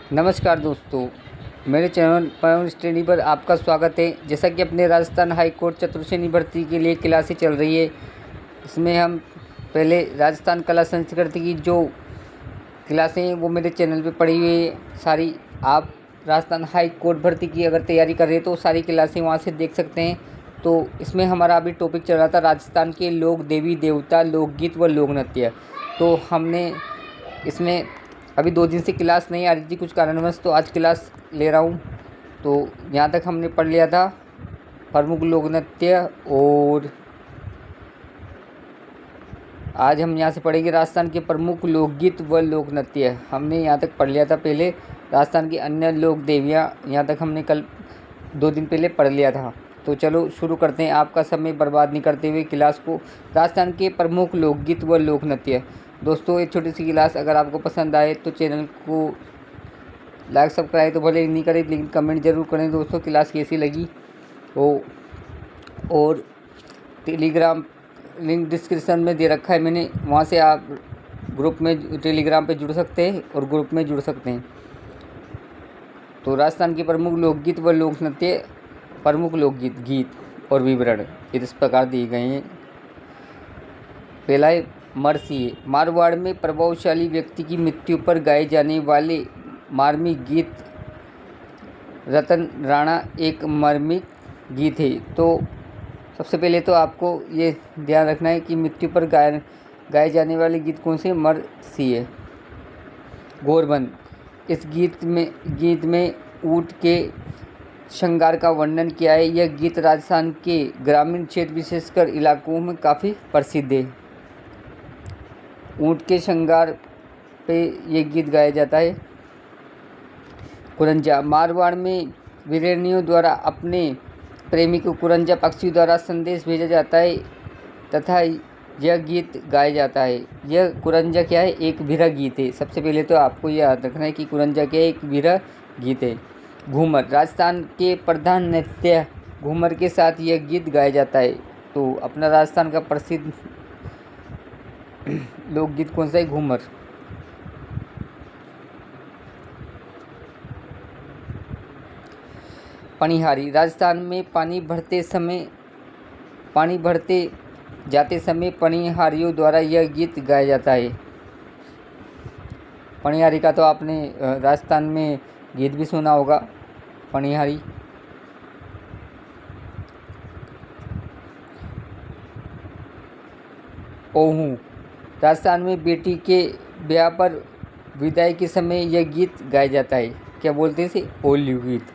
नमस्कार दोस्तों, मेरे चैनल पवन स्टडी पर आपका स्वागत है। जैसा कि अपने राजस्थान हाई कोर्ट चतुर्श्रेणी भर्ती के लिए क्लासें चल रही है, इसमें हम पहले राजस्थान कला संस्कृति की जो क्लासें हैं वो मेरे चैनल पे पड़ी हुई है सारी। आप राजस्थान हाई कोर्ट भर्ती की अगर तैयारी कर रहे हैं तो सारी क्लासें वहाँ से देख सकते हैं। तो इसमें हमारा अभी टॉपिक चल रहा था राजस्थान के लोक देवी देवता, लोकगीत व लोक नृत्य। तो हमने इसमें अभी 2 दिन से क्लास नहीं आ रही थी कुछ कारणवश, तो आज क्लास ले रहा हूँ। तो यहाँ तक हमने पढ़ लिया था प्रमुख लोक नृत्य, और आज हम यहाँ से पढ़ेंगे राजस्थान के प्रमुख लोकगीत व लोक नृत्य। हमने यहाँ तक पढ़ लिया था पहले राजस्थान की अन्य लोक देवियाँ, यहाँ तक हमने कल 2 दिन पहले पढ़ लिया था। तो चलो शुरू करते हैं, आपका समय बर्बाद नहीं करते हुए क्लास को। राजस्थान के प्रमुख लोकगीत व लोक नृत्य। दोस्तों, एक छोटी सी क्लास अगर आपको पसंद आए तो चैनल को लाइक सब्सक्राइब तो भले नहीं करें, लेकिन कमेंट ज़रूर करें दोस्तों क्लास कैसी लगी हो। और टेलीग्राम लिंक डिस्क्रिप्शन में दे रखा है मैंने, वहाँ से आप ग्रुप में टेलीग्राम पे जुड़ सकते हैं और ग्रुप में जुड़ सकते हैं। तो राजस्थान के प्रमुख लोकगीत व लोक नृत्य। प्रमुख लोकगीत, गीत और विवरण इस प्रकार दिए गए हैं। पहला है मरसिए। मारवाड़ में प्रभावशाली व्यक्ति की मृत्यु पर गाए जाने वाले मार्मिक गीत रतन राणा एक मार्मिक गीत है। तो सबसे पहले तो आपको ये ध्यान रखना है कि मृत्यु पर गाए जाने वाले गीत कौन से। मरसिए। गोरबंद। इस गीत में ऊँट के श्रृंगार का वर्णन किया है। यह गीत राजस्थान के ग्रामीण क्षेत्र विशेषकर इलाकों में काफ़ी प्रसिद्ध है। ऊँट के श्रृंगार पे ये गीत गाया जाता है। कुरंजा। मारवाड़ में वीरानियों द्वारा अपने प्रेमी को कुरंजा पक्षी द्वारा संदेश भेजा जाता है तथा यह गीत गाया जाता है। यह कुरंजा क्या है, एक विरह गीत है। सबसे पहले तो आपको यह याद रखना है कि कुरंजा क्या है, एक विरह गीत है। घूमर। राजस्थान के प्रधान नृत्य घूमर के साथ यह गीत गाया जाता है। तो अपना राजस्थान का प्रसिद्ध लोकगीत कौन सा है, घूमर। पनिहारी। राजस्थान में पानी भरते जाते समय पनिहारियों द्वारा यह गीत गाया जाता है। पनिहारी का तो आपने राजस्थान में गीत भी सुना होगा, पनिहारी। ओहू। राजस्थान में बेटी के ब्याह पर विदाई के समय यह गीत गाया जाता है। क्या बोलते हैं इसे, ओल्यू गीत।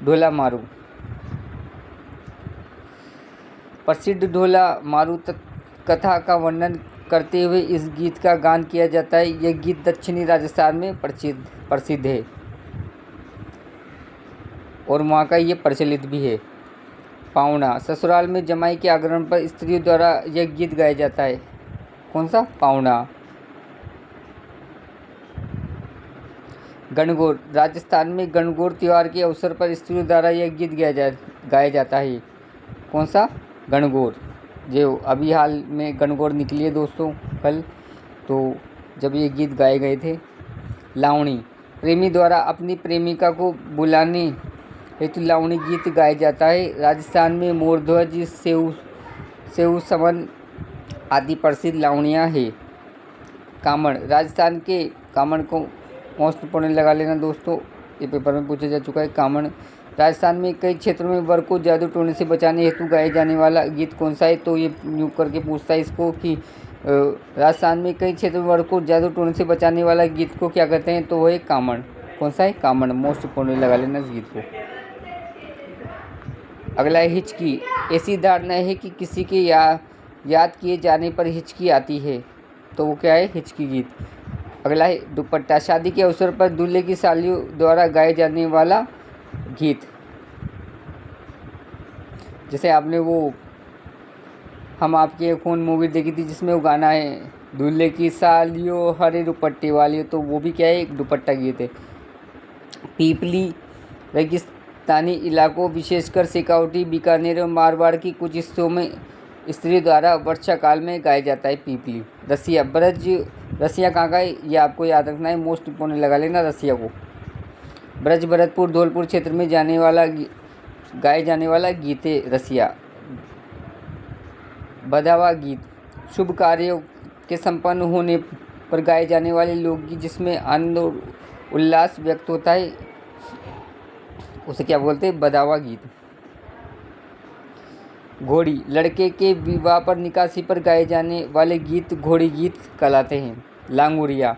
ढोला मारू। प्रसिद्ध ढोला मारू कथा का वर्णन करते हुए इस गीत का गान किया जाता है। यह गीत दक्षिणी राजस्थान में प्रसिद्ध है और वहाँ का ये प्रचलित भी है। पावना। ससुराल में जमाई के आगमन पर स्त्रियों द्वारा यह गीत गाया जाता है। कौन सा, पावना। गणगौर। राजस्थान में गणगौर त्योहार के अवसर पर स्त्रियों द्वारा यह गीत गाया जाता है। कौन सा, गणगौर। जो अभी हाल में गणगौर निकली है दोस्तों कल, तो जब ये गीत गाए गए थे। लावणी। प्रेमी द्वारा अपनी प्रेमिका को बुलाने हेतु लावणी गीत गाया जाता है। राजस्थान में मोरध्वज, सेऊ समन आदि प्रसिद्ध लावणियाँ हैं। कामण। राजस्थान के कामण को मोस्ट इंपोर्टेंट लगा लेना दोस्तों, ये पेपर में पूछा जा चुका है। कामण। राजस्थान में कई क्षेत्रों में वर को जादू टोने से बचाने हेतु गाए जाने वाला गीत कौन सा है। तो ये यूँ करके पूछता है इसको कि राजस्थान में कई क्षेत्रों में वर को जादू टोने से बचाने वाला गीत को क्या कहते हैं। तो वो है कामण। कौन सा है, कामण। मोस्ट इंपोर्टेंट लगा लेना इस गीत को। अगला है हिचकी। ऐसी धारणा है कि किसी के याद किए जाने पर हिचकी आती है, तो वो क्या है, हिचकी गीत। अगला है दुपट्टा। शादी के अवसर पर दूल्हे की सालियों द्वारा गाए जाने वाला गीत। जैसे आपने वो हम आपके खून मूवी देखी थी जिसमें वो गाना है, दूल्हे की सालियों हरे दुपट्टे वाली, तो वो भी क्या है, एक दुपट्टा गीत है। पीपली। रेगिस्तानी इलाकों विशेषकर शेखावटी, बीकानेर और मारवाड़ की कुछ हिस्सों में स्त्री द्वारा वर्षा काल में गाया जाता है पीपली। रसिया। ब्रज रसिया कहाँ का है ये आपको याद रखना है, मोस्ट इम्पोर्टेंट लगा लेना रसिया को। ब्रज भरतपुर धौलपुर क्षेत्र में गाए जाने वाला गीत है रसिया। बधावा गीत शुभ कार्यों के संपन्न होने पर गाए जाने वाले लोकगीत जिसमें आनंद और उल्लास व्यक्त होता है उसे क्या बोलते हैं, बधावा गीत। घोड़ी लड़के के विवाह पर निकासी पर गाए जाने वाले गीत घोड़ी गीत कहलाते हैं। लांगुरिया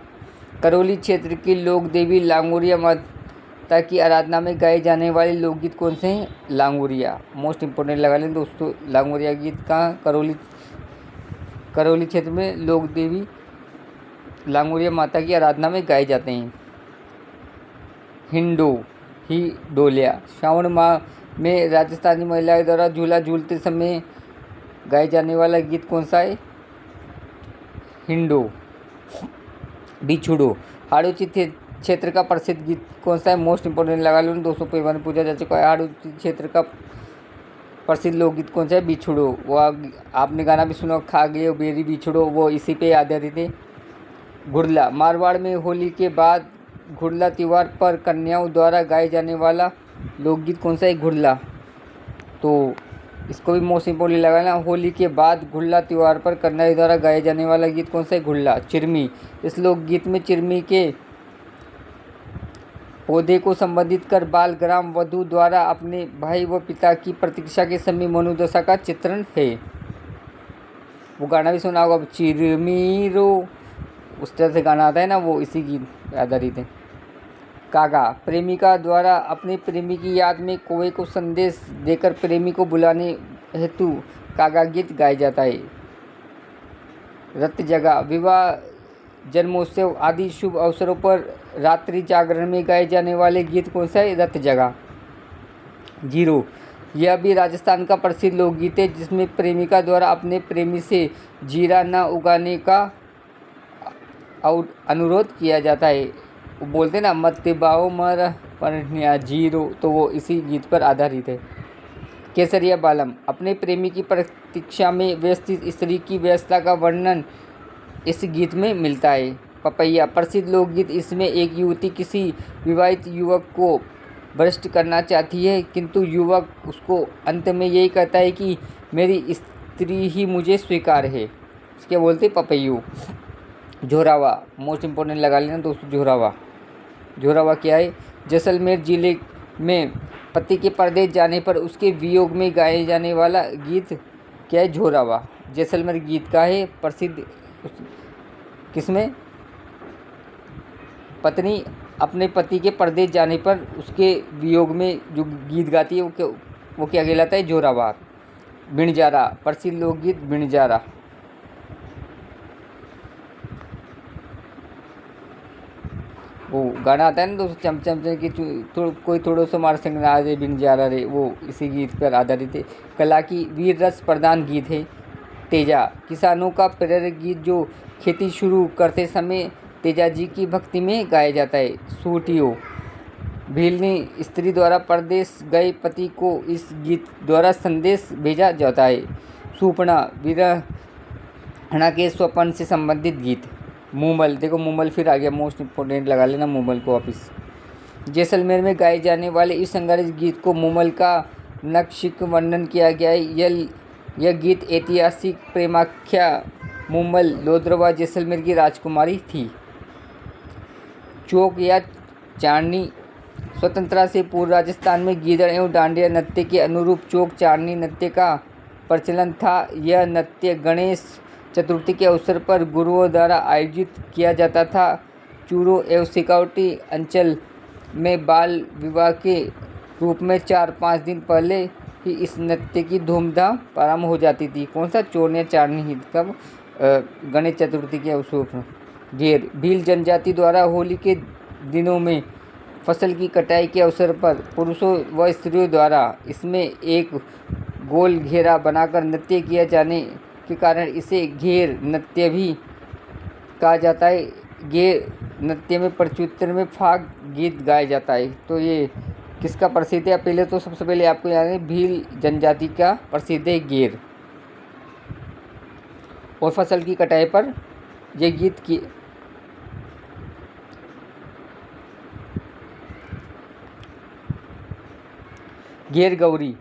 करौली क्षेत्र की लोक देवी लांगुरिया माता की आराधना में गाए जाने वाले लोकगीत कौन से हैं, लांगुरिया। मोस्ट इम्पोर्टेंट लगा लें दोस्तों, लांगुरिया गीत कहाँ, करौली क्षेत्र में लोक देवी लांगुरिया माता की आराधना में गाए जाते हैं। हिंडो ही डोलिया श्रावण माह में राजस्थानी महिलाओं द्वारा झूला झूलते समय गाए जाने वाला गीत कौन सा है, हिंडो। बिछुड़ो हाड़ौती क्षेत्र का प्रसिद्ध गीत कौन सा है, मोस्ट इम्पोर्टेंट लगा लो दोस्तों, पेपर में पूछा जा चुका है। हाड़ौती क्षेत्र का प्रसिद्ध लोकगीत कौन सा है, बिछुड़ो। वो आपने गाना भी सुना, खा गए बेरी बिछुड़ो, वो इसी पे आधारित है। घुड़ला मारवाड़ में होली के बाद घुड़ला त्यौहार पर कन्याओं द्वारा गाए जाने वाला लोकगीत कौन सा है, घुड़ला। तो इसको भी मोस्ट इम्पोर्टेंट लगाना, होली के बाद घुड़ला त्यौहार पर कन्याओं द्वारा गाए जाने वाला गीत कौन सा है, घुड़ला। चिरमी इस लोकगीत में चिरमी के पौधे को संबोधित कर बाल ग्राम वधू द्वारा अपने भाई व पिता की प्रतीक्षा के समय मनोदशा का चित्रण है। वो गाना भी सुना होगा, चिरमी रो, उस तरह से गाना आता है ना, वो इसी गीत आधारित है। कागा प्रेमिका द्वारा अपने प्रेमी की याद में कौवे को संदेश देकर प्रेमी को बुलाने हेतु कागा गीत गाया जाता है। रत जगा विवाह जन्मोत्सव आदि शुभ अवसरों पर रात्रि जागरण में गाए जाने वाले गीत कौन सा है, रत जगा। जीरो यह भी राजस्थान का प्रसिद्ध लोकगीत है जिसमें प्रेमिका द्वारा अपने प्रेमी से जीरा न उगाने का और अनुरोध किया जाता है। वो बोलते हैं ना, मत बाओ मर पर जीरो, तो वो इसी गीत पर आधारित है। केसरिया बालम अपने प्रेमी की प्रतीक्षा में व्यस्त स्त्री की व्यवस्था का वर्णन इस गीत में मिलता है। पपैया प्रसिद्ध लोकगीत, इसमें एक युवती किसी विवाहित युवक को भ्रष्ट करना चाहती है किंतु युवक उसको अंत में यही कहता है कि मेरी स्त्री ही मुझे स्वीकार है। इसके बोलते पपैयू। जोरावा मोस्ट इम्पोर्टेंट लगा लेना दोस्तों, जोरावा। जोरावा क्या है, जैसलमेर जिले में पति के परदेश जाने पर उसके वियोग में गाए जाने वाला गीत क्या है, जोरावा। जैसलमेर गीत का है प्रसिद्ध, किसमें, पत्नी अपने पति के परदेश जाने पर उसके वियोग में जो गीत गाती है वो क्या कहलाता है, जोरावा। बिणजारा प्रसिद्ध लोकगीत, बिणजारा। वो गाना आता है ना दोस्तों, चम चम चम की कोई थोड़ा सा मार संग ना रे बिन जा रे, वो इसी गीत पर आधारित है। कला की वीर रस प्रधान गीत है। तेजा किसानों का प्रेरक गीत जो खेती शुरू करते समय तेजा जी की भक्ति में गाया जाता है। सूटियो भीलनी स्त्री द्वारा परदेश गए पति को इस गीत द्वारा संदेश भेजा जाता है। सुपना विरहणा के स्वपन से संबंधित गीत। मूमल, देखो मूमल फिर आ गया, मोस्ट इम्पोर्टेंट लगा लेना मूमल को वापिस। जैसलमेर में गाए जाने वाले इस संघर्ष गीत को मूमल का नक्शिक वर्णन किया गया है। यह गीत ऐतिहासिक प्रेमाख्या मूमल लोद्रवा जैसलमेर की राजकुमारी थी। चौक या चारनी स्वतंत्रता से पूर्व राजस्थान में गीदड़ एवं डांडिया नृत्य के अनुरूप चौक चारनी नृत्य का प्रचलन था। यह नृत्य गणेश चतुर्थी के अवसर पर गुरुओं द्वारा आयोजित किया जाता था। चूरू एवं सिकावटी अंचल में बाल विवाह के रूप में 4-5 दिन पहले ही इस नृत्य की धूमधाम प्रारंभ हो जाती थी। कौन सा, चोर या चारनी ही, कब, गणेश चतुर्थी के अवसर पर। घेर भील जनजाति द्वारा होली के दिनों में फसल की कटाई के अवसर पर पुरुषों व स्त्रियों द्वारा इसमें एक गोल घेरा बनाकर नृत्य किया जाने के कारण इसे घेर नृत्य भी कहा जाता है। घेर नृत्य में प्रत्युत्तर में फाग गीत गाया जाता है। तो ये किसका प्रसिद्ध है, पहले तो सबसे पहले आपको याद है भील जनजाति का प्रसिद्ध है घेर। और फसल की कटाई पर यह गीत घेर गौरी,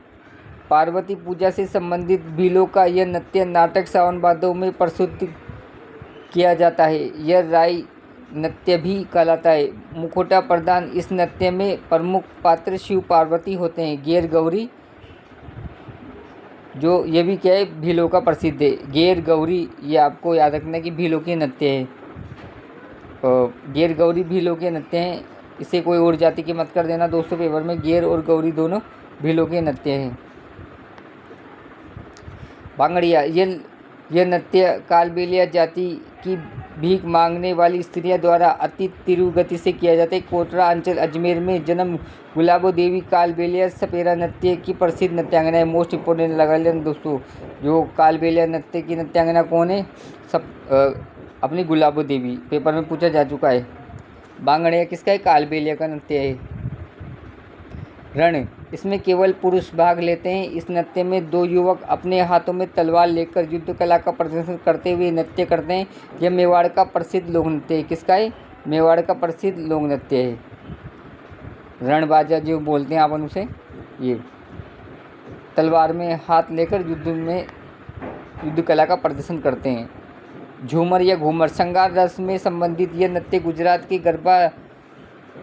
पार्वती पूजा से संबंधित भीलों का यह नृत्य नाटक सावन भादो में प्रस्तुत किया जाता है। यह राई नृत्य भी कहलाता है। मुखौटा प्रधान इस नृत्य में प्रमुख पात्र शिव पार्वती होते हैं। घेर गौरी जो ये भी क्या है, भीलों का प्रसिद्ध है। घेर गौरी ये आपको याद रखना है कि भीलों के नृत्य है। घेर गौरी भीलों के नृत्य हैं। इसे कोई और जाति के मत कर देना दोस्तों पेपर में। घेर और गौरी दोनों भीलों के नृत्य हैं। भांगड़िया यह नृत्य कालबेलिया जाति की भीख मांगने वाली स्त्रियों द्वारा अति तीव्र गति से किया जाता है। कोटरा अंचल अजमेर में जन्म गुलाबो देवी कालबेलिया सपेरा नृत्य की प्रसिद्ध नृत्यांगना है। मोस्ट इम्पोर्टेंट लगा लेना दोस्तों, जो कालबेलिया नृत्य की नृत्यांगना कौन है, अपनी गुलाबो देवी, पेपर में पूछा जा चुका है। बांगड़िया किसका है, कालबेलिया का नृत्य है। रण, इसमें केवल पुरुष भाग लेते हैं। इस नृत्य में दो युवक अपने हाथों में तलवार लेकर युद्ध कला का प्रदर्शन करते हुए नृत्य करते हैं। यह मेवाड़ का प्रसिद्ध लोक नृत्य है। किसका है, मेवाड़ का प्रसिद्ध लोक नृत्य है। रणबाजा जो बोलते हैं अपन उसे, ये तलवार में हाथ लेकर युद्ध कला का प्रदर्शन करते हैं। झूमर या घूमर, श्रृंगार रस में संबंधित यह नृत्य गुजरात के गरबा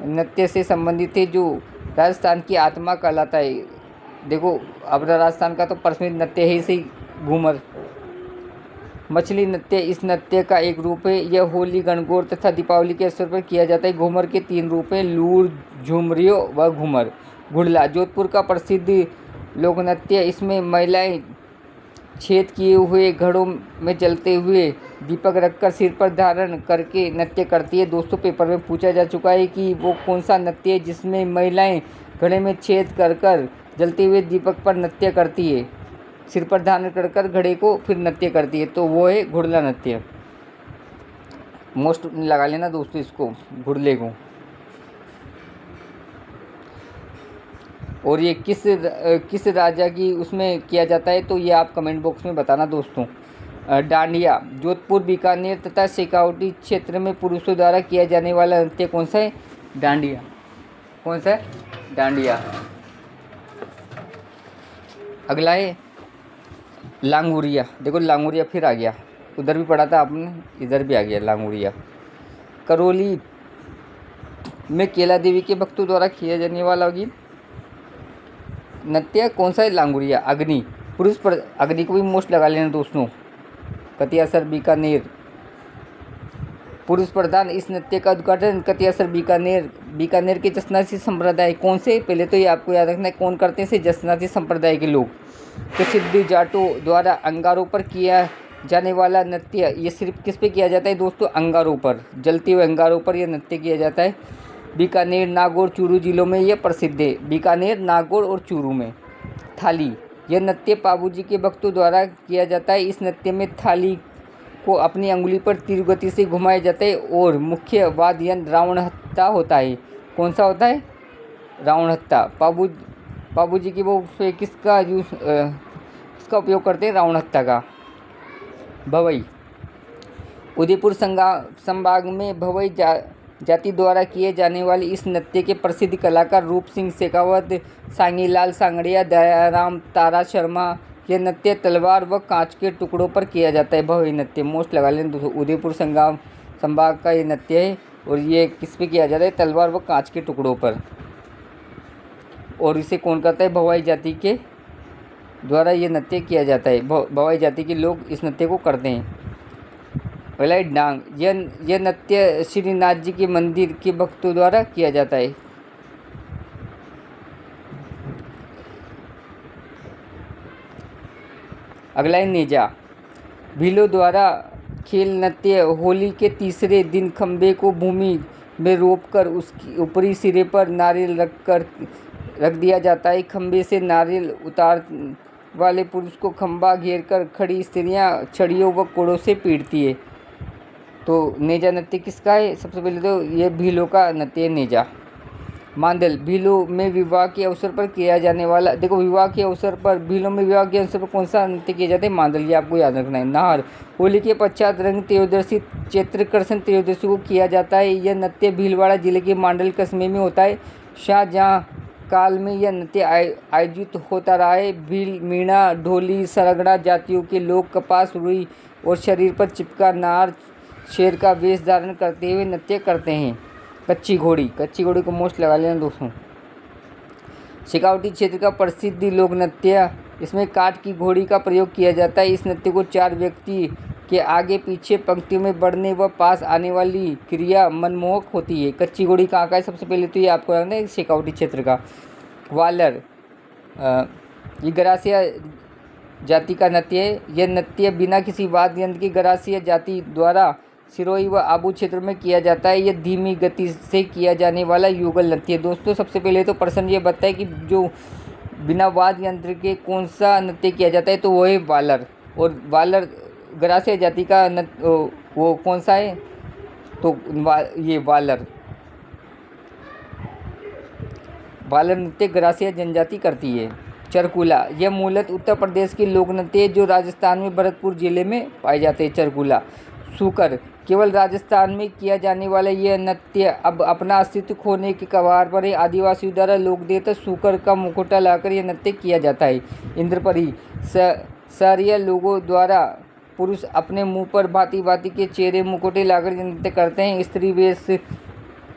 नृत्य से संबंधित है, जो राजस्थान की आत्मा कहलाता है। देखो अपना राजस्थान का तो प्रसिद्ध नृत्य है इसी घूमर। मछली नृत्य इस नृत्य का एक रूप है। यह होली, गणगौर तथा दीपावली के अवसर पर किया जाता है। घूमर के 3 रूप हैं, लूर, झुमरियो व घूमर। घुड़ला जोधपुर का प्रसिद्ध लोक नृत्य। इसमें महिलाएं छेद किए हुए घड़ों में जलते हुए दीपक रखकर सिर पर धारण करके नृत्य करती है। दोस्तों पेपर में पूछा जा चुका है कि वो कौन सा नृत्य है जिसमें महिलाएं घड़े में छेद कर जलते हुए दीपक पर नृत्य करती है, सिर पर धारण कर घड़े को फिर नृत्य करती है, तो वो है घुड़ला नृत्य। मोस्ट लगा लेना दोस्तों इसको, घुड़ले को। और ये किस राजा की उसमें किया जाता है, तो ये आप कमेंट बॉक्स में बताना दोस्तों। डांडिया, जोधपुर, बीकानेर तथा शेखावटी क्षेत्र में पुरुषों द्वारा किया जाने वाला नृत्य कौन सा है, डांडिया। कौन सा है, डांडिया। अगला है लांगुरिया। देखो लांगुरिया फिर आ गया, उधर भी पढ़ा था आपने, इधर भी आ गया लांगुरिया। करौली में केला देवी के भक्तों द्वारा किया जाने वाला नृत्य कौन सा है, लांगुरिया। अग्नि, पुरुष पर अग्नि को भी मोस्ट लगा लेना दोस्तों। कतियासर, बीकानेर, पुरुष प्रधान इस नृत्य का उद्घाटन कतियासर, बीकानेर के जसनासी संप्रदाय। कौन से, पहले तो ये आपको याद रखना है कौन करते हैं, जसनासी संप्रदाय के लोग। प्रसिद्ध जाटों द्वारा अंगारों पर किया जाने वाला नृत्य, ये सिर्फ किस पे किया जाता है दोस्तों, अंगारों पर, जलते हुए अंगारों पर यह नृत्य किया जाता है। बीकानेर, नागौर, चूरू जिलों में यह प्रसिद्ध है। बीकानेर, नागौर और चूरू में। थाली, यह नृत्य पाबूजी के भक्तों द्वारा किया जाता है। इस नृत्य में थाली को अपनी अंगुली पर तीव्र गति से घुमाया जाता है और मुख्य वाद्य यंत्र रावणहत्था होता है। कौन सा होता है, रावणहत्था। पाबूजी की वो किसका उपयोग करते हैं, रावणहत्था का। भवई, उदयपुर संभाग में भवई जाति द्वारा किए जाने वाली इस नृत्य के प्रसिद्ध कलाकार रूप सिंह शेखावत, सांगीलाल सांगड़िया, दयाराम तारा शर्मा। यह नृत्य तलवार व कांच के टुकड़ों पर किया जाता है। भवई नृत्य मोस्ट लगा लें दोस्तों, उदयपुर संभाग का ये नृत्य है और ये किस पे किया जाता है, तलवार व कांच के टुकड़ों पर। और इसे कौन करता है, भवाई जाति के द्वारा ये नृत्य किया जाता है। भवाई जाति के लोग इस नृत्य को करते हैं। पहला है डांग, यह नृत्य श्रीनाथ जी के मंदिर के भक्तों द्वारा किया जाता है। अगला है नेजा, भीलों द्वारा खेल नृत्य। होली के तीसरे दिन खंबे को भूमि में रोपकर उसकी ऊपरी सिरे पर नारियल रख दिया जाता है। खंबे से नारियल उतार वाले पुरुष को खंबा घेरकर खड़ी स्त्रियां छड़ियों व कोड़ों से पीटती है। तो नेजा नृत्य किसका है, सबसे पहले तो ये भीलों का नृत्य है नेजा। मांदल, भीलों में विवाह के अवसर पर किया जाने वाला। देखो विवाह के अवसर पर, भीलों में विवाह के अवसर पर कौन सा नृत्य किया जाता है, मांदल, ये आपको याद रखना है। नाहर, होली के पश्चात रंग त्रयोदशी चैत्र कृष्ण त्रयोदशी को किया जाता है। यह नृत्य भीलवाड़ा जिले के मांडल कस्बे में होता है। शाहजहाँ काल में यह नृत्य आयोजित होता रहा है। भील, मीणा, ढोली, सरगड़ा जातियों के लोग कपास, रुई और शरीर पर चिपका नार, शेर का वेश धारण करते हुए नृत्य करते हैं। कच्ची घोड़ी को मोस्ट लगा लेना दोस्तों। शेखावटी क्षेत्र का प्रसिद्ध लोक नृत्य, इसमें काठ की घोड़ी का प्रयोग किया जाता है। इस नृत्य को 4 व्यक्ति के आगे पीछे पंक्तियों में बढ़ने व पास आने वाली क्रिया मनमोहक होती है। कच्ची घोड़ी कहाँ का है? सबसे पहले तो ये आपको जानना है, शेखावटी क्षेत्र का। वालर, ये गरासिया जाति का नृत्य है। यह नृत्य बिना किसी वाद्य यंत्र की गरासिया जाति द्वारा सिरोही व आबू क्षेत्र में किया जाता है। यह धीमी गति से किया जाने वाला युगल नृत्य है। दोस्तों सबसे पहले तो प्रश्न ये बताए कि जो बिना वाद्य यंत्र के कौन सा नृत्य किया जाता है, तो वो है वालर। और वालर गरासिया जाति का वो कौन सा है? तो ये वालर नृत्य गरासिया जनजाति करती है। चरकुला, यह मूलतः उत्तर प्रदेश के लोक नृत्य है जो राजस्थान में भरतपुर जिले में पाए जाते हैं। चरकुला। सूकर, केवल राजस्थान में किया जाने वाला यह नृत्य अब अपना अस्तित्व खोने के कगार पर है। आदिवासियों द्वारा लोकदेवता सूकर का मुखौटा लाकर यह नृत्य किया जाता है। इंद्रपरी, सहरिया लोगों द्वारा पुरुष अपने मुंह पर भांति भांति के चेहरे मुखौटे लाकर नृत्य करते हैं। स्त्री वेश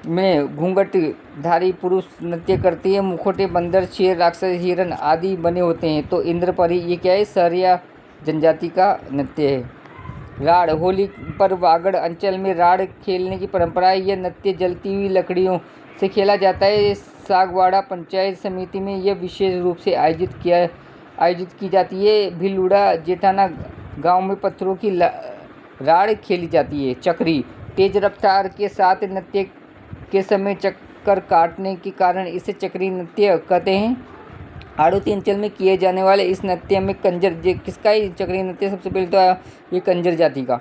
में घूंघट धारी पुरुष नृत्य करती है। मुखौटे बंदर, शेर, राक्षस, हिरण आदि बने होते हैं। तो इंद्रपरी ये क्या है? सहरिया जनजाति का नृत्य है। राड़, होली पर वागड़ अंचल में राड़ खेलने की परंपरा है। यह नृत्य जलती हुई लकड़ियों से खेला जाता है। सागवाड़ा पंचायत समिति में यह विशेष रूप से आयोजित की जाती है। भिलुड़ा जेठाना गांव में पत्थरों की राड़ खेली जाती है। चक्री, तेज रफ्तार के साथ नृत्य के समय चक्कर काटने के कारण इसे चक्री नृत्य कहते हैं। हाड़ौती अंचल में किए जाने वाले इस नृत्य में कंजर, किसका ही चक्री नृत्य? सबसे पहले तो ये कंजर जाति का,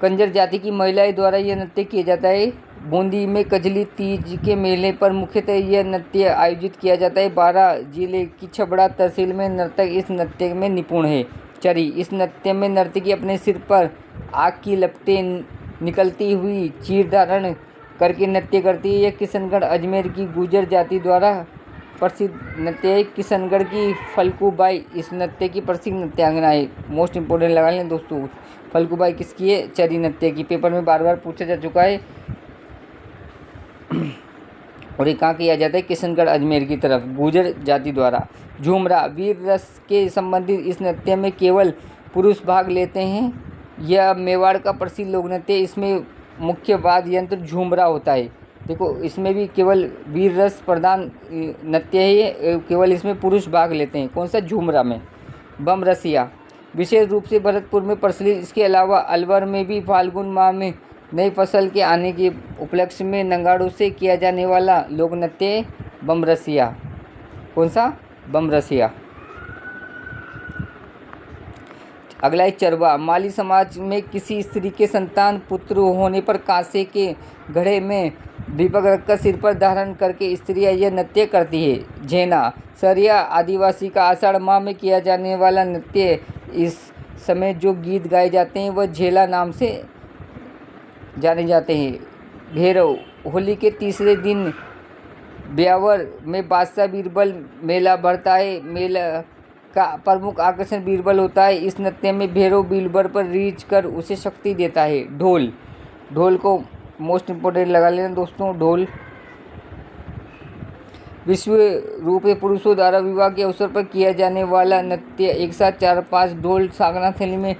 कंजर जाति की महिलाएं द्वारा यह नृत्य किया जाता है। बूंदी में कजली तीज के मेले पर मुख्यतः यह नृत्य आयोजित किया जाता है। 12 जिले की छबड़ा तहसील में नर्तक इस नृत्य में निपुण है। चरी, इस नृत्य में नर्तकी अपने सिर पर आग की लपटें निकलती हुई चीर धारण करके नृत्य करती है। यह किशनगढ़ अजमेर की गुर्जर जाति द्वारा प्रसिद्ध नृत्य है। किशनगढ़ की फल्गुबाई इस नृत्य की प्रसिद्ध नृत्यांगना है। मोस्ट इम्पोर्टेंट लगा लें दोस्तों, फल्गुबाई किसकी है? चरी नृत्य की। पेपर में बार बार पूछा जा चुका है। और ये कहाँ किया जाता है? किशनगढ़ अजमेर की तरफ, गुर्जर जाति द्वारा। झूमरा, वीर रस के संबंधित इस नृत्य में केवल पुरुष भाग लेते हैं। यह मेवाड़ का प्रसिद्ध लोक नृत्य है। इसमें मुख्य वाद्य यंत्र झूमरा होता है। देखो इसमें भी केवल वीर रस प्रधान नृत्य है, केवल इसमें पुरुष भाग लेते हैं। कौन सा? झूमरा में। बम रसिया, विशेष रूप से भरतपुर में प्रचलित। इसके अलावा अलवर में भी फाल्गुन माह में नई फसल के आने के उपलक्ष्य में नगाड़ों से किया जाने वाला लोक नृत्य बम रसिया। कौन सा? बम रसिया। अगला है चरवा। माली समाज में किसी स्त्री के संतान पुत्र होने पर कांसे के घड़े में दीपक रखकर सिर पर धारण करके स्त्रियां यह नृत्य करती है। झेना, सहरिया आदिवासी का आषाढ़ माह में किया जाने वाला नृत्य। इस समय जो गीत गाए जाते हैं वह झेला नाम से जाने जाते हैं। घेरव, होली के तीसरे दिन ब्यावर में बादशाह बीरबल मेला भरता है। मेला का प्रमुख आकर्षण बीरबल होता है। इस नृत्य में भैरव बीरबल पर रीझ कर उसे शक्ति देता है। ढोल को मोस्ट इम्पोर्टेंट लगा लेना दोस्तों। ढोल विश्व रूप पुरुषों द्वारा विवाह के अवसर पर किया जाने वाला नृत्य। एक साथ 4-5 ढोल सागना थैली में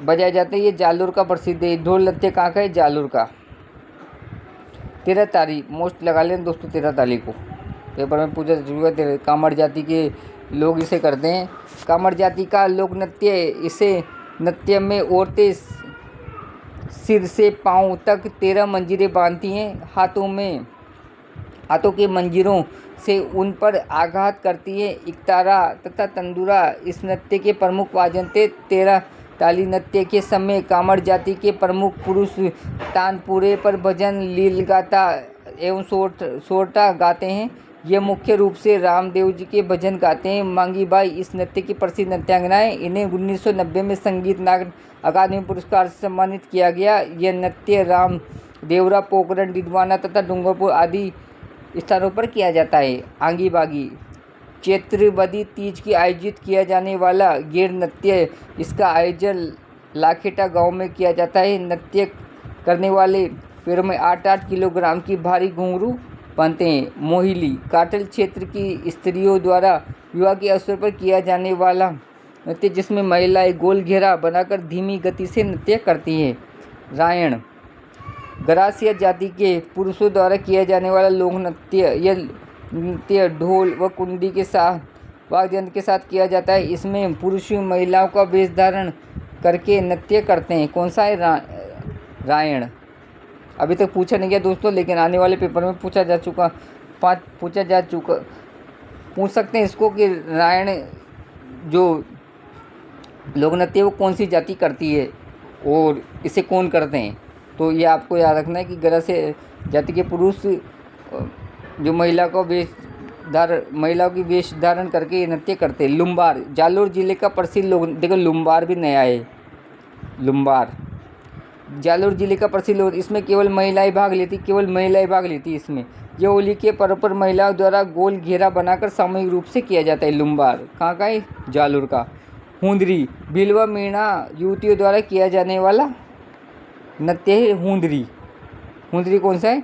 बजाए जाते हैं। ये जालोर का प्रसिद्ध है। ढोल नृत्य कहाँ का है? जालोर का। 13 तारी मोस्ट लगा लेना दोस्तों। 13 ताली को पेपर में पूछा जा चुका है। कामड़ जाति के लोग इसे करते हैं। कामड़ जाति का लोक नृत्य। इसे नृत्य में औरतें सिर से पांव तक 13 मंजीरें बांधती हैं। हाथों के मंजीरों से उन पर आघात करती है। इकतारा तथा तंदूरा इस नृत्य के प्रमुख वाद्य थे। 13 ताली नृत्य के समय कामड़ जाति के प्रमुख पुरुष तानपुरे पर भजन, लीलगाथा एवं सोरठा गाते हैं। ये मुख्य रूप से रामदेव जी के भजन गाते हैं। मांगी बाई इस नृत्य की प्रसिद्ध नृत्यांगना है। इन्हें 1990 में संगीत नाटक अकादमी पुरस्कार से सम्मानित किया गया। यह नृत्य राम देवरा, पोखरण, डिडवाना तथा डूंगरपुर आदि स्थानों पर किया जाता है। आंगी बागी चैत्रवदी तीज की आयोजित किया जाने वाला गैर नृत्य, इसका आयोजन लाखेटा गांव में किया जाता है। नृत्य करने वाले पैरों में 8-8 किलोग्राम की भारी घुंघरू पहनते हैं। मोहिली काटल क्षेत्र की स्त्रियों द्वारा विवाह के अवसर पर किया जाने वाला नृत्य, जिसमें महिलाएं गोल घेरा बनाकर धीमी गति से नृत्य करती हैं। रायण गरासिया जाति के पुरुषों द्वारा किया जाने वाला लोक नृत्य, यह नृत्य ढोल व कुंडी के साथ वाद्य यंत्र के साथ किया जाता है। इसमें पुरुष महिलाओं का वेश धारण करके नृत्य करते हैं। कौन सा है? रायण। अभी तक पूछा नहीं गया दोस्तों, लेकिन आने वाले पेपर में पूछ सकते हैं इसको कि रायण जो लोक नृत्य वो कौन सी जाति करती है और इसे कौन करते हैं। तो ये आपको याद रखना है कि गरासिया जाति के पुरुष जो महिलाओं की वेश धारण करके ये नृत्य करते हैं। लुम्बार जालोर जिले का प्रसिद्ध लोक, देखो लुम्बार भी नया है। लुम्बार जालोर जिले का प्रसिद्ध लोक, इसमें केवल महिलाएं भाग लेती इसमें। ये होली के पर्व पर महिलाओं द्वारा गोल घेरा बनाकर सामूहिक रूप से किया जाता है। लुम्बार कहाँ का है? जालोर का। हुंदरी भिलवा मीणा युवतियों द्वारा किया जाने वाला नृत्य है। हुंदरी कौन सा है?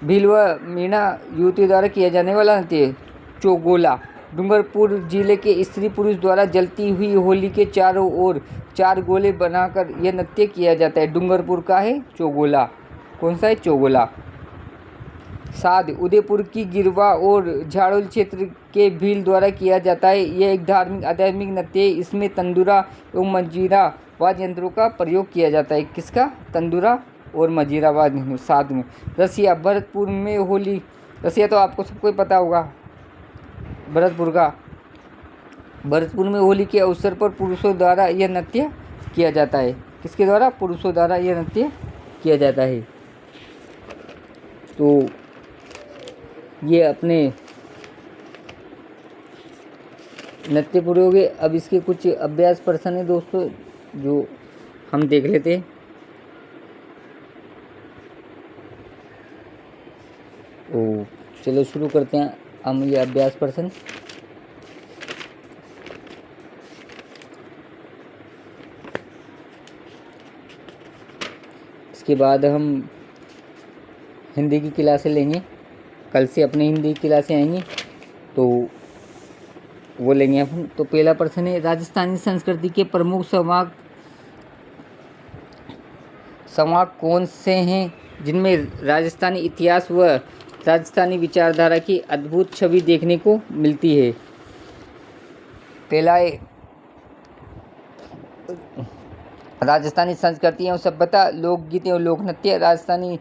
भिलवा मीणा युवतियों द्वारा किया जाने वाला नृत्य है। चौगोला डूंगरपुर जिले के स्त्री पुरुष द्वारा जलती हुई होली के चारों ओर 4 गोले बनाकर यह नृत्य किया जाता है। डूंगरपुर का है चौगोला। कौन सा है? चौगोला। साध उदयपुर की गिरवा और झाड़ोल क्षेत्र के भील द्वारा किया जाता है। यह एक धार्मिक आध्यात्मिक नृत्य है। इसमें तंदूरा एवं मंजीरा वाद्य यंत्रों का प्रयोग किया जाता है। किसका? तंदूरा और मंजीरा वाद्य यंत्र। साथ में रसिया भरतपुर में होली, रसिया तो आपको सबको ही पता होगा, भरतपुर में होली के अवसर पर पुरुषों द्वारा यह नृत्य किया जाता है। किसके द्वारा? पुरुषों द्वारा यह नृत्य किया जाता है। तो ये अपने नृत्य पूरे हो गए। अब इसके कुछ अभ्यास प्रश्न है दोस्तों जो हम देख लेते हैं। चलो शुरू करते हैं हम ये अभ्यास प्रश्न। इसके बाद हम हिंदी की क्लासें लेंगे। कल से अपनी हिंदी की क्लासें आएंगी तो वो लेंगे अपन। तो पहला प्रश्न है, राजस्थानी संस्कृति के प्रमुख संवाद कौन से हैं जिनमें राजस्थानी इतिहास व राजस्थानी विचारधारा की अद्भुत छवि देखने को मिलती है? पहला है राजस्थानी संस्कृति एवं सभ्यता, लोकगीत एवं लोक नृत्य, राजस्थानी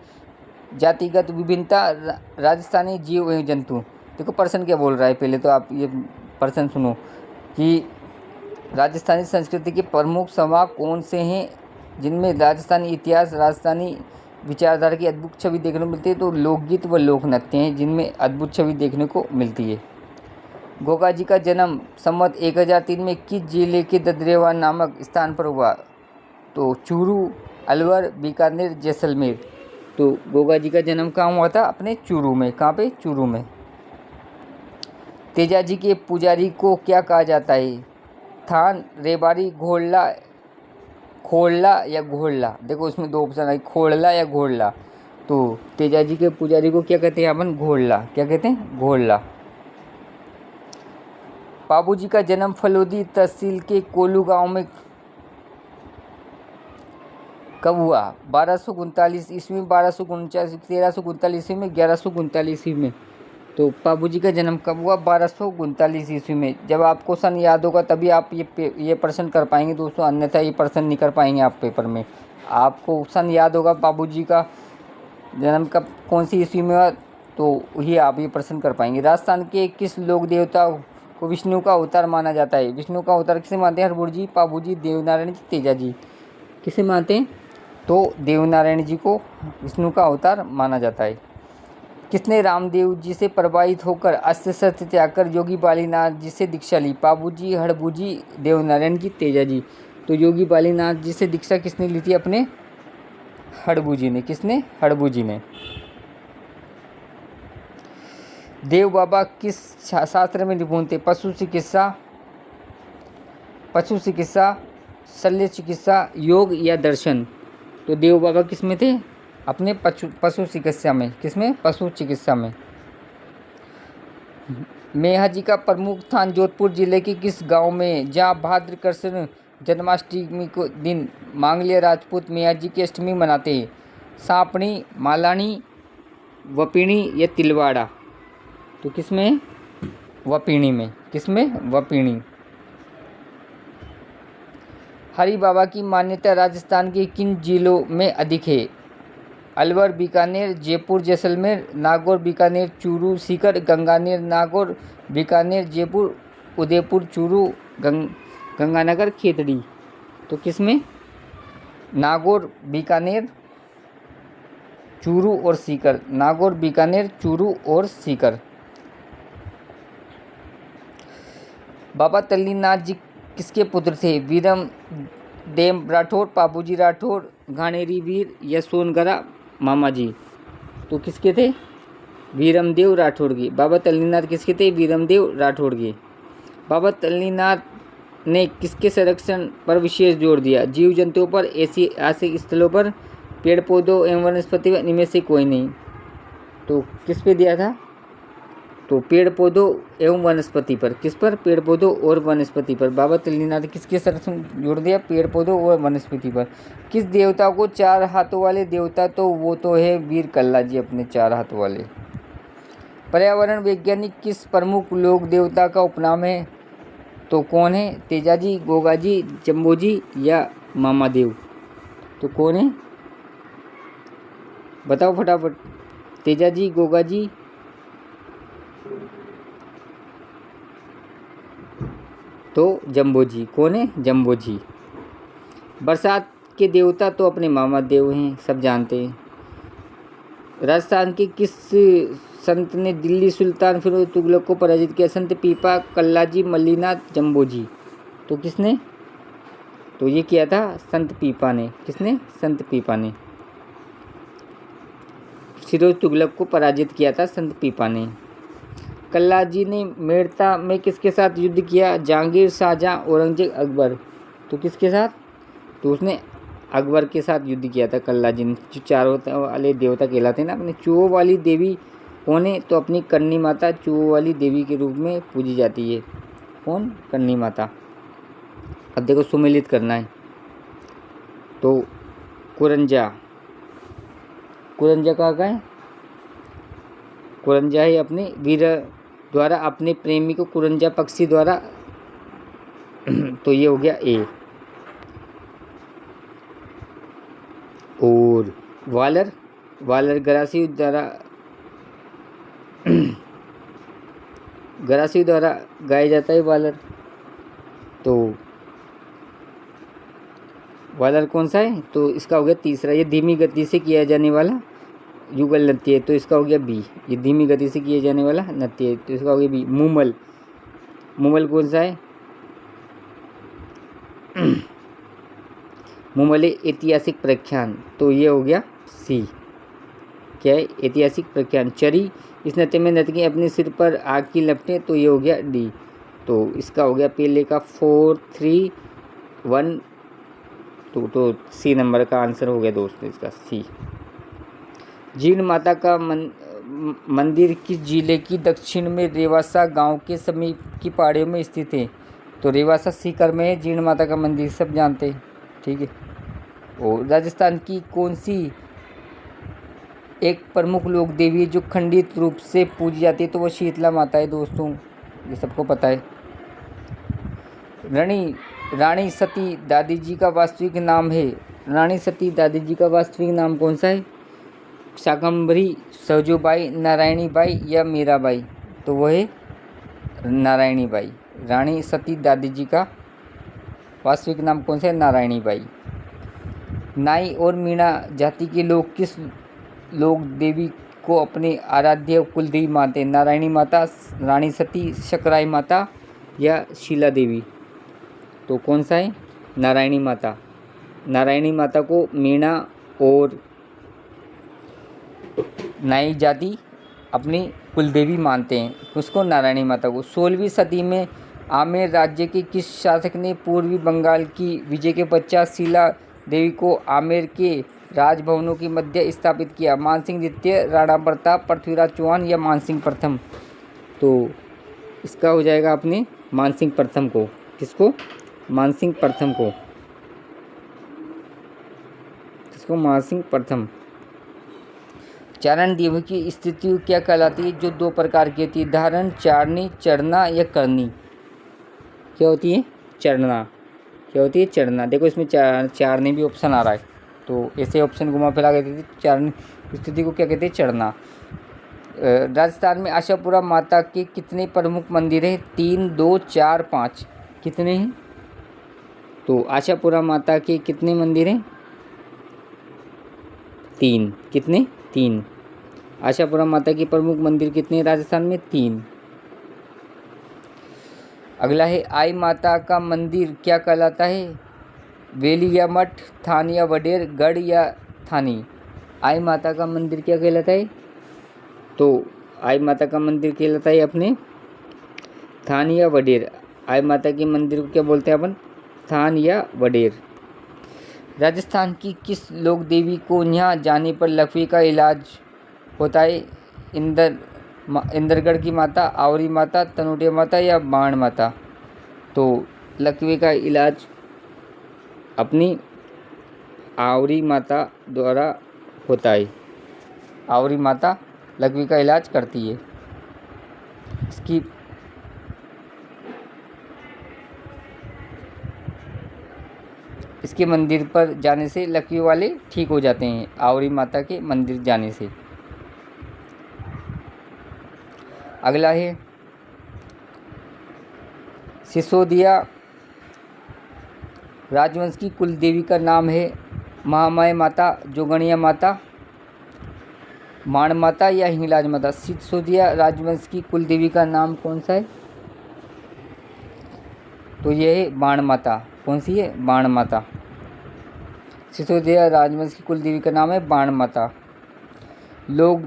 जातिगत विभिन्नता, राजस्थानी जीव एवं जंतु। देखो प्रश्न क्या बोल रहा है, पहले तो आप ये प्रश्न सुनो कि राजस्थानी संस्कृति के प्रमुख संवाद कौन से हैं जिनमें राजस्थानी इतिहास, राजस्थानी विचारधारा की अद्भुत छवि देखने को मिलती है। तो लोकगीत व लोक नृत्य हैं जिनमें अद्भुत छवि देखने को मिलती है। गोगा जी का जन्म संवत 1003 में किस जिले के ददरेवा नामक स्थान पर हुआ? तो चूरू, अलवर, बीकानेर, जैसलमेर। तो गोगा जी का जन्म कहाँ हुआ था? अपने चूरू में। कहाँ पे? चूरू में। तेजाजी के पुजारी को क्या कहा जाता है? थान, रेबारी, खोड़ला या घोड़ला। देखो उसमें 2 ऑप्शन है, खोड़ला या घोड़ला। तो तेजाजी के पुजारी को क्या कहते हैं अपन? घोड़ला। क्या कहते हैं? घोड़ला। बाबूजी का जन्म फलोदी तहसील के कोलू गांव में कब हुआ? 1239 ईस्वी में, 1249, 1339 ईस्वी में, 1139 ईस्वी में। तो बाबूजी का जन्म कब हुआ? 1239 ईस्वी में। जब आपको सन याद होगा तभी आप ये प्रश्न कर पाएंगे दोस्तों, अन्यथा ये प्रश्न नहीं कर पाएंगे आप पेपर में। आपको सन याद होगा बाबूजी का जन्म कब, कौन सी ईस्वी में हुआ, तो ये आप ये प्रश्न कर पाएंगे। राजस्थान के किस लोक देवता को विष्णु का अवतार माना जाता है? विष्णु का अवतार किसे मानते हैं? हरबुर जी, पाबू जी, देवनारायण जी, तेजा जी। किसे मानते हैं? तो देवनारायण जी को विष्णु का अवतार माना जाता है। किसने रामदेव जी से प्रभावित होकर अस्त्र शस्त्र त्याग कर योगी बालीनाथ जी से दीक्षा ली? पाबू जी, हड़बू जी, देवनारायण जी, तेजा जी। तो योगी बालीनाथ जी से दीक्षा किसने ली थी? अपने हड़बू जी ने। किसने? हड़बू जी ने। देव बाबा किस शास्त्र में निपुण थे? पशु चिकित्सा, शल्य चिकित्सा, योग या दर्शन? तो देव बाबा किस में थे? अपने पशु चिकित्सा में। किसमें? पशु चिकित्सा में। मेहा जी का प्रमुख स्थान जोधपुर जिले के किस गांव में, जहां भाद्र कृष्ण जन्माष्टमी को दिन मांगलिय राजपूत मेहा जी की अष्टमी मनाते हैं? सांपणी, मालानी, वपीणी या तिलवाड़ा? तो किसमें? वपीणी में। किसमें? वपीणी। हरि बाबा की मान्यता राजस्थान के किन जिलों में अधिक है? अलवर, बीकानेर, जयपुर, जैसलमेर, नागौर, बीकानेर, चूरू, सीकर, गंगानेर, नागौर, बीकानेर, जयपुर, उदयपुर, चूरू, गंगानगर, खेतड़ी? तो किसमें? नागौर, बीकानेर, चूरू और सीकर। नागौर, बीकानेर, चूरू और सीकर। बाबा तल्लीनाथ जी किसके पुत्र थे? वीरम देव राठौर, पाबूजी राठौर, घाणेरी वीर या सोनगरा मामा जी? तो किसके थे? वीरमदेव राठौर के। बाबा तल्लीनाथ किसके थे? वीरमदेव राठौर के। बाबा तल्लीनाथ ने किसके संरक्षण पर विशेष जोर दिया? जीव जंतुओं पर, ऐतिहासिक स्थलों पर, पेड़ पौधों एवं वनस्पति पर? इनमें से कोई नहीं। तो किस पे दिया था? तो पेड़ पौधों एवं वनस्पति पर। किस पर? पेड़ पौधों और वनस्पति पर। बाबा तल्लीनाथ किसके संरक्षण जोड़ दिया? पेड़ पौधों और वनस्पति पर। किस देवता को 4 हाथों वाले देवता? तो वो तो है वीर कल्ला जी, अपने 4 हाथों वाले। पर्यावरण वैज्ञानिक किस प्रमुख लोक देवता का उपनाम है? तो कौन है? तेजाजी, गोगाजी, जम्बोजी या मामादेव? तो कौन है? बताओ फटाफट। तेजाजी, गोगाजी, तो जम्बोजी। कौन है? जम्बोजी। बरसात के देवता तो अपने मामा देव हैं, सब जानते हैं। राजस्थान के किस संत ने दिल्ली सुल्तान फिरोज तुगलक को पराजित किया? संत पीपा, कल्लाजी, मल्लीनाथ, जम्बोजी? तो किसने? तो ये किया था संत पीपा ने। किसने? संत पीपा ने फिरोज तुगलक को पराजित किया था, संत पीपा ने। कल्लाजी ने मेड़ता में किसके साथ युद्ध किया? जहांगीर, शाहजहां, औरंगजेब, अकबर? तो किसके साथ? तो उसने अकबर के साथ युद्ध किया था कल्लाजी ने। जो 4 वाले देवता कहलाते हैं ना, अपने चूहों वाली देवी कौन है? तो अपनी करनी माता चूहों वाली देवी के रूप में पूजी जाती है। कौन? करनी माता। अब देखो सुमेलित करना है। तो कुरंजा कहाँ का है? कुरंजा है अपने वीर द्वारा अपने प्रेमी को कुरंजा पक्षी द्वारा तो ये हो गया ए। और वालर गरासी द्वारा गाया जाता है वालर। तो वालर कौन सा है? तो इसका हो गया तीसरा। ये धीमी गति से किया जाने वाला युगल नृत्य है, तो इसका हो गया बी। ये धीमी गति से किए जाने वाला नृत्य है, तो इसका हो गया बी। मुमल कौन सा है? मुमल है ऐतिहासिक प्रख्यान, तो ये हो गया सी। क्या है? ऐतिहासिक प्रख्यान। चरी, इस नृत्य में नर्तकी अपने सिर पर आग की लपटें, तो ये हो गया डी। तो इसका हो गया पहले का 4, 3, 1, तो सी नंबर का आंसर हो गया दोस्तों इसका सी। जीण माता का मंदिर किस जिले की दक्षिण में रेवासा गांव के समीप की पहाड़ियों में स्थित है? तो रेवासा सीकर में है जीण माता का मंदिर, सब जानते हैं। ठीक है। और राजस्थान की कौन सी एक प्रमुख लोक देवी जो खंडित रूप से पूजी जाती है? तो वो शीतला माता है दोस्तों, ये सबको पता है। रानी सती दादी जी का वास्तविक नाम है? रानी सती दादी जी का वास्तविक नाम कौन सा है? शाकंभरी, सरोजबाई, नारायणी बाई या मीराबाई? तो वो है नारायणी बाई। रानी सती दादी जी का वास्तविक नाम कौन सा है? नारायणी बाई। नाई और मीणा जाति के लोग किस लोक देवी को अपने आराध्य कुलदेवी मानते हैं? नारायणी माता, रानी सती, शकराई माता या शीला देवी? तो कौन सा है? नारायणी माता। नारायणी माता को मीणा और नाई जाति अपनी कुलदेवी मानते हैं। उसको नारायणी माता को। 16वीं सदी में आमेर राज्य के किस शासक ने पूर्वी बंगाल की विजय के पश्चात शीला देवी को आमेर के राजभवनों के मध्य स्थापित किया? मानसिंह द्वितीय, राणा प्रताप, पृथ्वीराज चौहान या मानसिंह प्रथम? तो इसका हो जाएगा अपने मानसिंह प्रथम को। किसको? मानसिंह प्रथम को। किसको? मानसिंह प्रथम। चारण देवी की स्थिति क्या कहलाती है? जो 2 प्रकार की होती है, धारण, चारणी, चरना या करनी। क्या होती है? चरना। क्या होती है? चरना। देखो इसमें चारनी भी ऑप्शन आ रहा है, तो ऐसे ऑप्शन घुमा फिरा के देती। चारणी स्थिति को क्या कहते हैं? चरना। राजस्थान में आशापुरा माता के कितने प्रमुख मंदिर हैं? 3, 2, 4, 5? कितने हैं? तो आशापुरा माता के कितने मंदिर हैं? 3। कितने? 3। आशापुरा माता के प्रमुख मंदिर कितने हैं राजस्थान में? 3। अगला है, आई माता का मंदिर क्या कहलाता है? वेली या मठ, थान या वडेर, गढ़ या थानी? आई माता का मंदिर क्या कहलाता है? तो आई माता का मंदिर कहलाता है अपने थान या वडेर। आई माता के मंदिर को क्या बोलते हैं अपन? थान या वडेर। राजस्थान की किस लोक देवी को यहाँ जाने पर लकवे का इलाज होता है? इंद्रगढ़ की माता, आवरी माता, तनोटिया माता या बाण माता? तो लकवे का इलाज अपनी आवरी माता द्वारा होता है। आवरी माता लकवे का इलाज करती है। इसके मंदिर पर जाने से लकवे वाले ठीक हो जाते हैं, आवरी माता के मंदिर जाने से। अगला है, सिसोदिया राजवंश की कुल देवी का नाम है महामाया माता, जोगणिया माता, माण माता या हिंगलाज माता? सिसोदिया राजवंश की कुल देवी का नाम कौन सा है? तो यह है बाण माता। कौन सी है? बाण माता। सिसोदिया राजवंश की कुल देवी का नाम है बाण माता। लोग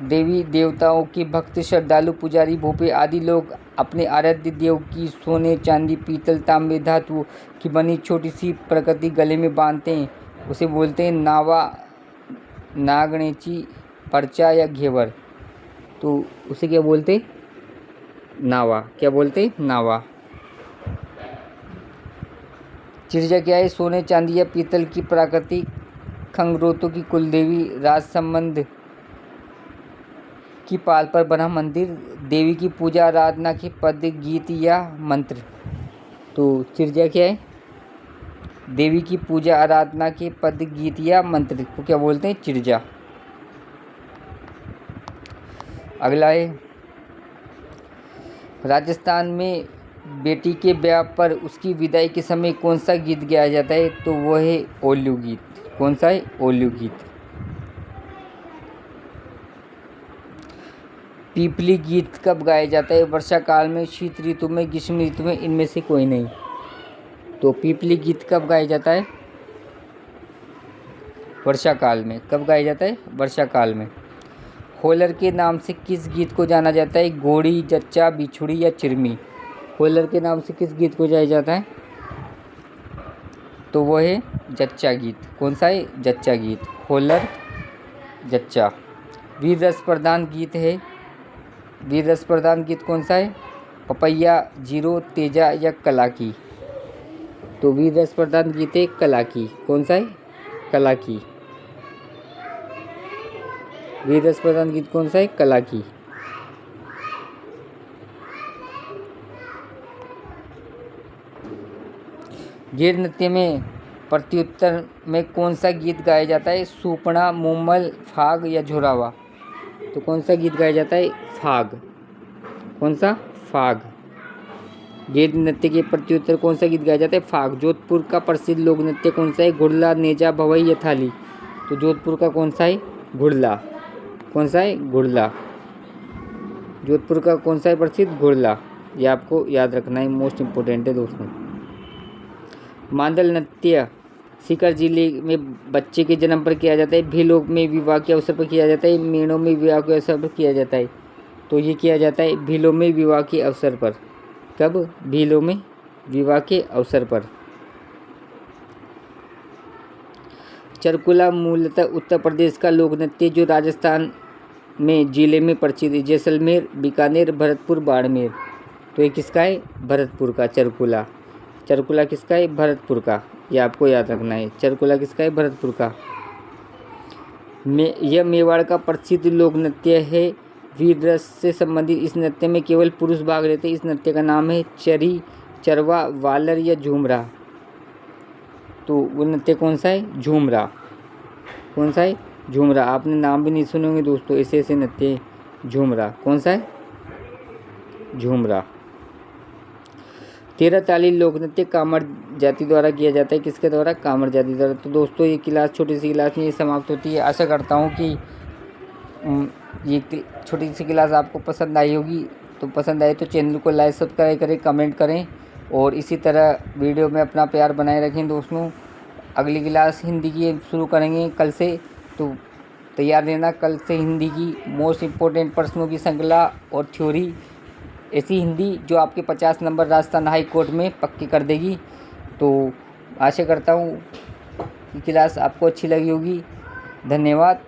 देवी देवताओं के भक्त, श्रद्धालु, पुजारी, भोपे आदि लोग अपने आराध्य देव की सोने, चांदी, पीतल, तांबे धातु की बनी छोटी सी प्रकृति गले में बांधते हैं। उसे बोलते हैं नावा, नागणेची, पर्चा या घेवर? तो उसे क्या बोलते? नावा। क्या बोलते? नावा। चिरजा क्या है? सोने, चांदी या पीतल की प्राकृतिक खंगरोतों की कुलदेवी, राज संबंध की पाल पर बना मंदिर, देवी की पूजा आराधना के पद, गीत या मंत्र? तो चिरजा क्या है? देवी की पूजा आराधना के पद, गीत या मंत्र को क्या बोलते हैं? चिरजा। अगला है, राजस्थान में बेटी के ब्याह पर उसकी विदाई के समय कौन सा गीत गाया जाता है? तो वह है ओल्लू गीत। कौन सा है? ओल्लू गीत। पीपली गीत कब गाया जाता है? वर्षा काल में, शीत ऋतु में, ग्रीष्म ऋतु में? इनमें से कोई नहीं। तो पीपली गीत कब गाया जाता है? वर्षा काल में। कब गाया जाता है? वर्षा काल में। होलर के नाम से किस गीत को जाना जाता है? घोड़ी, जच्चा, बिछुड़ी या चिरमी? होलर के नाम से किस गीत को जाया जाता है? तो वह है जच्चा गीत। कौन सा है? जच्चा गीत। होलर, जच्चा। वीर रस प्रधान गीत है। वीर रस प्रधान गीत कौन सा है? पपैया, जीरो, तेजा या कलाकी? तो वीर रस प्रधान गीत है कलाकी। कौन सा है? कलाकी। वीर रस प्रधान गीत कौन सा है? कलाकी। गीर नृत्य में प्रत्युत्तर में कौन सा गीत गाया जाता है? सूपना, मुम्मल, फाग या झुरावा? तो कौन सा गीत गाया जाता है? फाग। कौन सा? फाग। गीर नृत्य के प्रत्युत्तर कौन सा गीत गाया जाता है? फाग। जोधपुर का प्रसिद्ध लोक नृत्य कौन सा है? घुड़ला, नेजा, भवई या थाली? तो जोधपुर का कौन सा है? घुड़ला। कौन सा है? घुड़ला। जोधपुर का कौन सा है प्रसिद्ध? घुड़ला। ये आपको याद रखना है, मोस्ट इम्पोर्टेंट है दोस्तों। मांदल नृत्य सीकर जिले में बच्चे के जन्म पर किया जाता है। भीलों में विवाह के अवसर पर किया जाता है। मेढ़ों में विवाह के अवसर पर किया जाता है। तो ये किया जाता है भीलों में विवाह के अवसर पर। कब? भीलों में विवाह के अवसर पर। चरकुला मूलतः उत्तर प्रदेश का लोक नृत्य जो राजस्थान में जिले में प्रचलित है। जैसलमेर, बीकानेर, भरतपुर, बाड़मेर। तो ये किसका है? भरतपुर का चरकुला। चरकुला किसका है? भरतपुर का। ये आपको याद रखना है। चरकुला किसका है? भरतपुर का। यह मेवाड़ का प्रसिद्ध लोक नृत्य है। वीर रस से संबंधित इस नृत्य में केवल पुरुष भाग लेते हैं। इस नृत्य का नाम है चरी, चरवा, वालर या झूमरा। तो वो नृत्य कौन सा है? झूमरा। कौन सा है? झूमरा। आपने नाम भी नहीं सुने होंगे दोस्तों, ऐसे ऐसे नृत्य है। झूमरा कौन सा है? झूमरा। 13 ताली लोक नृत्य कामर जाति द्वारा किया जाता है। किसके द्वारा? कामर जाति द्वारा। तो दोस्तों ये क्लास, छोटी सी क्लास में ये समाप्त होती है। आशा करता हूँ कि ये छोटी सी क्लास आपको पसंद आई होगी। तो पसंद आए तो चैनल को लाइक, सब्सक्राइब करें, कमेंट करें और इसी तरह वीडियो में अपना प्यार बनाए रखें दोस्तों। अगली क्लास हिंदी की शुरू करेंगे कल से, तो तैयार रहना। कल से हिंदी की मोस्ट इम्पोर्टेंट प्रश्नों की श्रृंखला और थ्योरी, ऐसी हिंदी जो आपके 50 नंबर राजस्थान हाई कोर्ट में पक्की कर देगी। तो आशा करता हूँ कि क्लास आपको अच्छी लगी होगी। धन्यवाद।